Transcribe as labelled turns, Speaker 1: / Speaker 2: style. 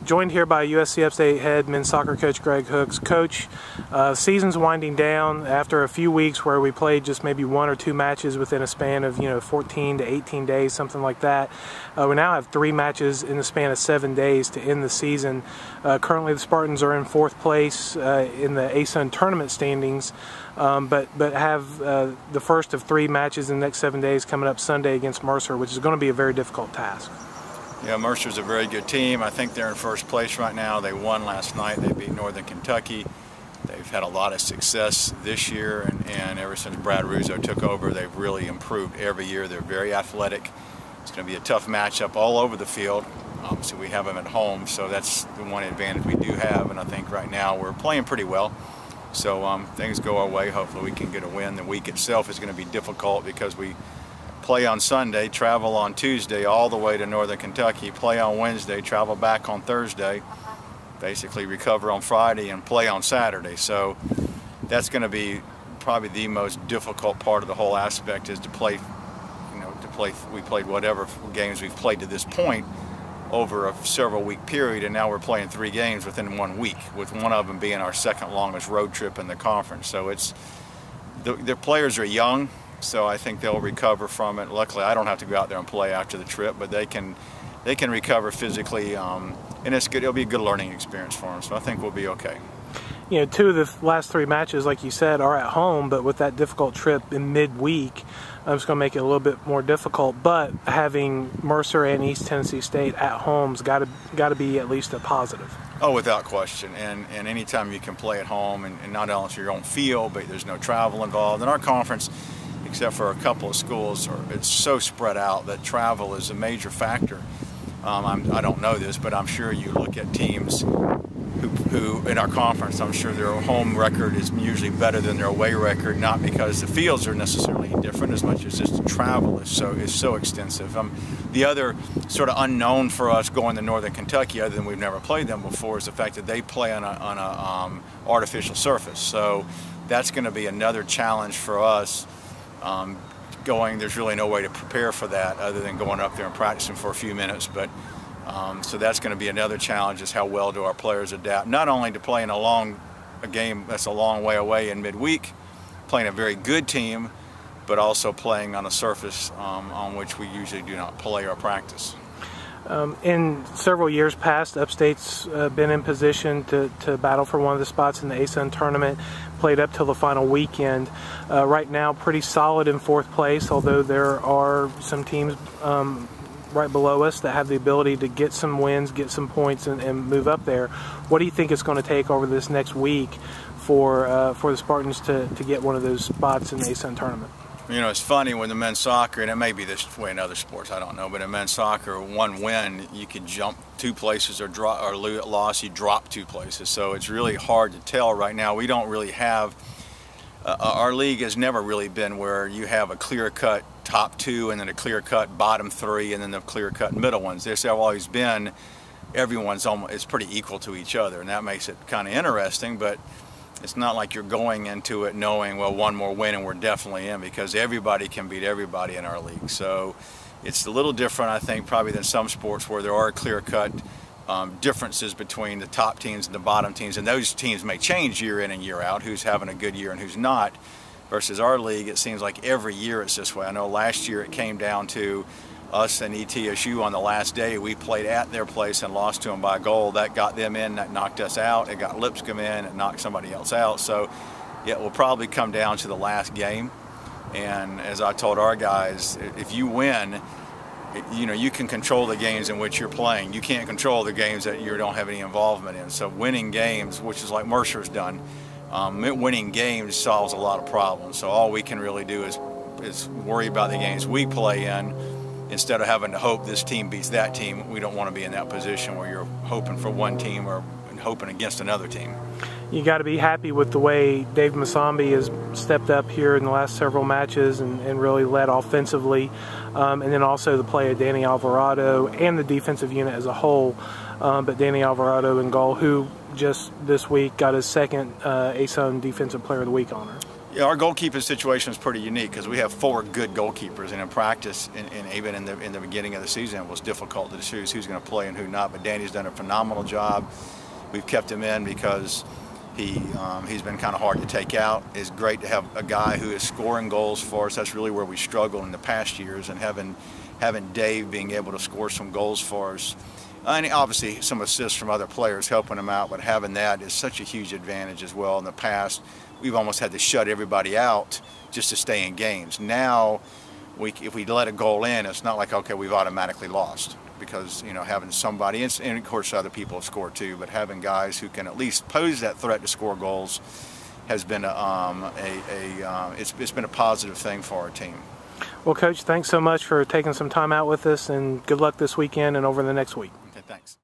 Speaker 1: Joined here by USC Upstate head men's soccer coach Greg Hooks. Coach, season's winding down after a few weeks where we played just maybe 1 or 2 matches within a span of 14 to 18 days, something like that. We now have 3 matches in the span of 7 days to end the season. Currently the Spartans are in 4th place in the ASUN tournament standings, but have the first of 3 matches in the next 7 days coming up Sunday against Mercer, which is going to be a very difficult task.
Speaker 2: Yeah, Mercer's a very good team. I think they're in 1st place right now. They won last night. They beat Northern Kentucky. They've had a lot of success this year, and ever since Brad Russo took over, they've really improved every year. They're very athletic. It's going to be a tough matchup all over the field. Obviously, we have them at home, so that's the one advantage we do have, and I think right now we're playing pretty well. So things go our way. Hopefully we can get a win. The week itself is going to be difficult because we play on Sunday, travel on Tuesday all the way to Northern Kentucky, play on Wednesday, travel back on Thursday, basically recover on Friday and play on Saturday. So that's going to be probably the most difficult part of the whole aspect, is to play, we played whatever games we've played to this point over a several week period, and now we're playing 3 games within 1 week, with one of them being our 2nd longest road trip in the conference. So it's, the players are young, so I think they'll recover from it. Luckily, I don't have to go out there and play after the trip, but they can recover physically, and it's good. It'll be a good learning experience for them. So I think we'll be okay.
Speaker 1: 2 of the last 3 matches, like you said, are at home, but with that difficult trip in midweek, it's going to make it a little bit more difficult. But having Mercer and East Tennessee State at home's got to be at least a positive.
Speaker 2: Oh, without question. And anytime you can play at home, and not only your own field, but there's no travel involved. In our conference, except for a couple of schools, it's so spread out that travel is a major factor. I don't know this, but I'm sure you look at teams who in our conference, I'm sure their home record is usually better than their away record, not because the fields are necessarily different as much as just the travel is so extensive. The other sort of unknown for us going to Northern Kentucky, other than we've never played them before, is the fact that they play on a artificial surface. So that's going to be another challenge for us. There's really no way to prepare for that other than going up there and practicing for a few minutes. But so that's going to be another challenge, is how well do our players adapt, not only to playing a game that's a long way away in midweek, playing a very good team, but also playing on a surface on which we usually do not play or practice.
Speaker 1: In several years past, Upstate's been in position to battle for one of the spots in the ASUN tournament, played up till the final weekend. Right now, pretty solid in 4th place, although there are some teams right below us that have the ability to get some wins, get some points, and move up there. What do you think it's going to take over this next week for the Spartans to get one of those spots in the ASUN tournament?
Speaker 2: It's funny when the men's soccer, and it may be this way in other sports, I don't know, but in men's soccer, 1 win, you could jump 2 places, or loss, you drop 2 places. So it's really hard to tell right now. We don't really have, our league has never really been where you have a clear-cut top 2 and then a clear-cut bottom 3 and then the clear-cut middle ones. There's always been, it's pretty equal to each other, and that makes it kind of interesting, but it's not like you're going into it knowing, well, 1 more win and we're definitely in, because everybody can beat everybody in our league. So it's a little different, I think, probably than some sports where there are clear-cut differences between the top teams and the bottom teams, and those teams may change year in and year out, who's having a good year and who's not. Versus our league, it seems like every year it's this way. I know last year it came down to us and ETSU on the last day. We played at their place and lost to them by a goal. That got them in, that knocked us out. It got Lipscomb in, it knocked somebody else out. So yeah, it will probably come down to the last game. And as I told our guys, if you win, you can control the games in which you're playing. You can't control the games that you don't have any involvement in. So winning games, which is like Mercer's done, winning games solves a lot of problems. So all we can really do is worry about the games we play in, instead of having to hope this team beats that team. We don't want to be in that position where you're hoping for one team or hoping against another team.
Speaker 1: You got to be happy with the way Dave Musambi has stepped up here in the last several matches and really led offensively, and then also the play of Danny Alvarado and the defensive unit as a whole. But Danny Alvarado in goal, who just this week got his 2nd ASUN Defensive Player of the Week honor.
Speaker 2: Yeah, our goalkeeping situation is pretty unique because we have 4 good goalkeepers, and in practice, and even in the beginning of the season, it was difficult to choose who's going to play and who not. But Danny's done a phenomenal job. We've kept him in because he's been kind of hard to take out. It's great to have a guy who is scoring goals for us. That's really where we struggled in the past years, and having Dave being able to score some goals for us. And obviously some assists from other players helping him out, but having that is such a huge advantage as well. In the past, we've almost had to shut everybody out just to stay in games. Now, if we let a goal in, it's not like, okay, we've automatically lost, because, you know, having somebody, and of course other people have scored too, but having guys who can at least pose that threat to score goals has been it's been a positive thing for our team.
Speaker 1: Well, Coach, thanks so much for taking some time out with us, and good luck this weekend and over the next week.
Speaker 2: Okay, thanks.